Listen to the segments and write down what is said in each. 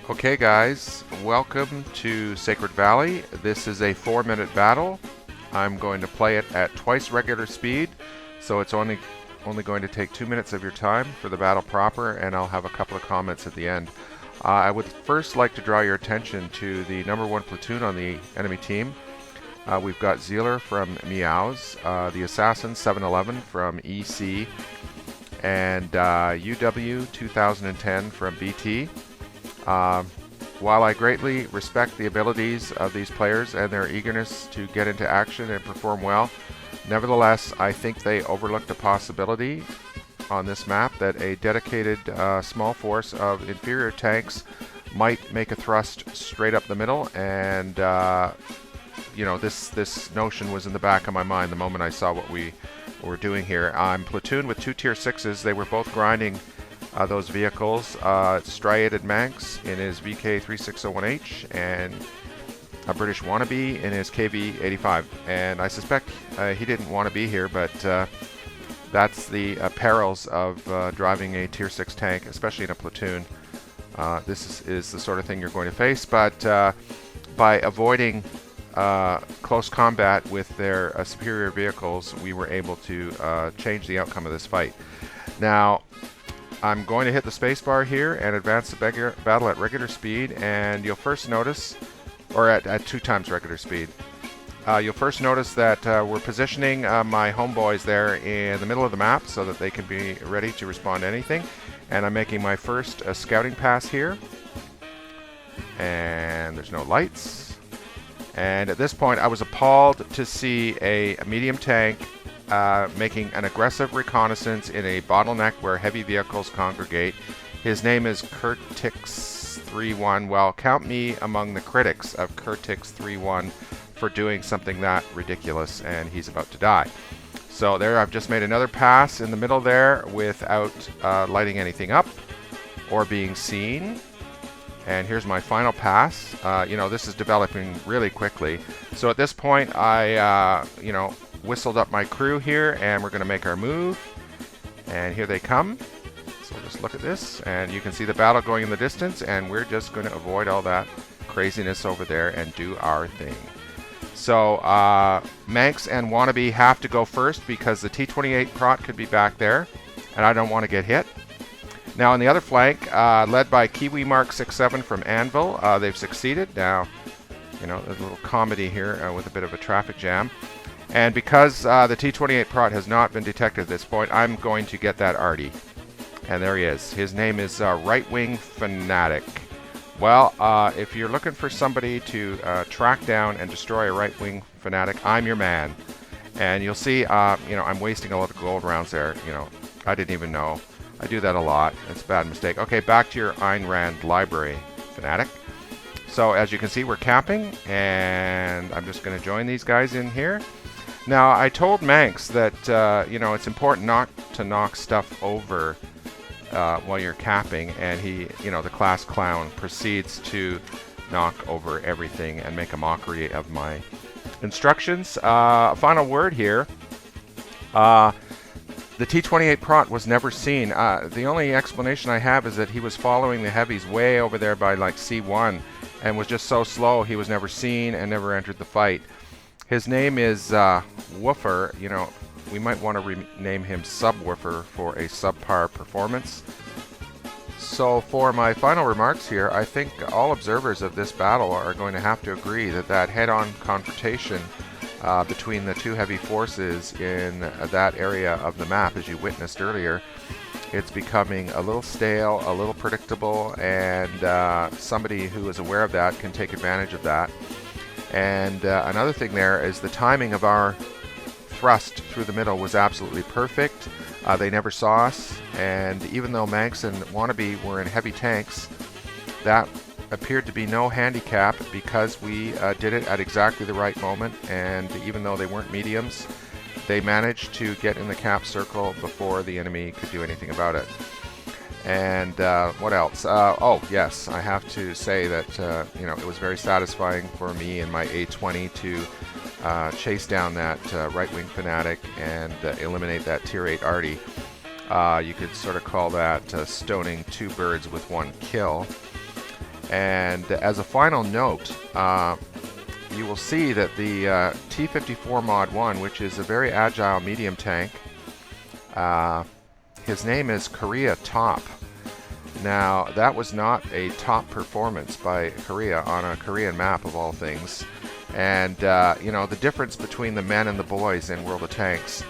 Okay guys, welcome to Sacred Valley. This is a 4-minute battle. I'm going to play it at twice regular speed, so it's only going to take 2 minutes of your time for the battle proper, and I'll have a couple of comments at the end. I would first like to draw your attention to the number 1 platoon on the enemy team. We've got Zealer from Meows, the Assassin 711 from EC, and UW 2010 from BT. While I greatly respect the abilities of these players and their eagerness to get into action and perform well, nevertheless, I think they overlooked a possibility on this map that a dedicated small force of inferior tanks might make a thrust straight up the middle, and you know, this notion was in the back of my mind the moment I saw what we were doing here. I'm platooned with 2 tier 6s. They were both grinding those vehicles. Striatedmanx in his VK360-1H and a British wannabe in his KV85. And I suspect he didn't want to be here, but that's the perils of driving a tier 6 tank, especially in a platoon. This is the sort of thing you're going to face, but by avoiding close combat with their superior vehicles, we were able to change the outcome of this fight. Now, I'm going to hit the spacebar here and advance the battle at regular speed, and you'll first notice, or at 2 times regular speed, you'll first notice that we're positioning my homeboys there in the middle of the map so that they can be ready to respond to anything. And I'm making my first scouting pass here, and there's no lights. And at this point, I was appalled to see a medium tank making an aggressive reconnaissance in a bottleneck where heavy vehicles congregate. His name is Kurtix31. Well, count me among the critics of Kurtix31 for doing something that ridiculous, and he's about to die. So there, I've just made another pass in the middle there without lighting anything up or being seen. And here's my final pass. You know, this is developing really quickly. So at this point, I, you know, whistled up my crew here, and we're going to make our move. And here they come. So just look at this, and you can see the battle going in the distance, and we're just going to avoid all that craziness over there and do our thing. So Manx and Wannabe have to go first because the T-28 prot could be back there, and I don't want to get hit. Now on the other flank, led by KiwiMark67 from Anvil, they've succeeded. Now, you know, there's a little comedy here with a bit of a traffic jam. And because the T-28 prot has not been detected at this point, I'm going to get that arty. And there he is. His name is rightwingfanatic. Well, if you're looking for somebody to track down and destroy a right-wing fanatic, I'm your man. And you'll see, you know, I'm wasting a lot of gold rounds there. You know, I didn't even know. I do that a lot. It's a bad mistake. Okay, back to your Ayn Rand library, fanatic. So as you can see, we're camping, and I'm just going to join these guys in here. Now, I told Manx that, you know, it's important not to knock stuff over while you're capping, and he, you know, the class clown proceeds to knock over everything and make a mockery of my instructions. Final word here. The T-28 prot was never seen. The only explanation I have is that he was following the heavies way over there by like C1 and was just so slow he was never seen and never entered the fight. His name is Woofer. You know, we might want to rename him Subwoofer for a subpar performance. So for my final remarks here, I think all observers of this battle are going to have to agree that that head-on confrontation between the 2 heavy forces in that area of the map, as you witnessed earlier, it's becoming a little stale, a little predictable, and somebody who is aware of that can take advantage of that. And another thing there is the timing of our thrust through the middle was absolutely perfect. They never saw us, and even though Manx and Wannabe were in heavy tanks, that appeared to be no handicap because we did it at exactly the right moment, and even though they weren't mediums, they managed to get in the cap circle before the enemy could do anything about it. And what else? Oh, yes, I have to say that you know, it was very satisfying for me and my A20 to chase down that right-wing fanatic and eliminate that tier 8 arty. You could sort of call that stoning 2 birds with 1 kill. And as a final note, you will see that the T-54 Mod 1, which is a very agile medium tank, his name is Korea Top. Now, that was not a top performance by Korea on a Korean map of all things. And, you know, the difference between the men and the boys in World of Tanks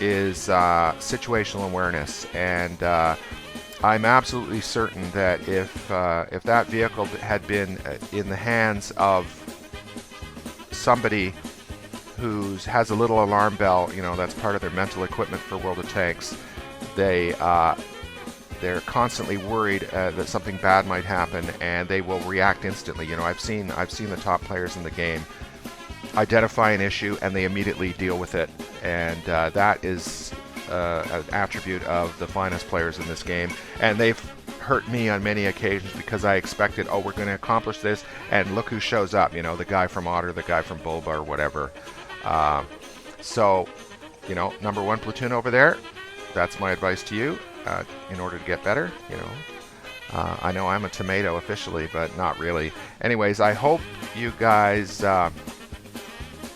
is situational awareness. And I'm absolutely certain that if that vehicle had been in the hands of somebody who has a little alarm bell, you know, that's part of their mental equipment for World of Tanks, they're constantly worried that something bad might happen, and they will react instantly. You know, I've seen the top players in the game identify an issue and they immediately deal with it, and that is an attribute of the finest players in this game. And they've hurt me on many occasions because I expected, oh, we're going to accomplish this, and look who shows up. You know, the guy from Otter, the guy from Bulba, or whatever. So, you know, number 1 platoon over there. That's my advice to you. In order to get better, you know. I know I'm a tomato officially, but not really. Anyways, I hope you guys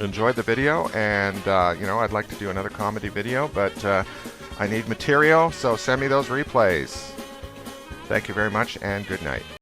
enjoyed the video, and you know, I'd like to do another comedy video, but I need material, so send me those replays. Thank you very much, and good night.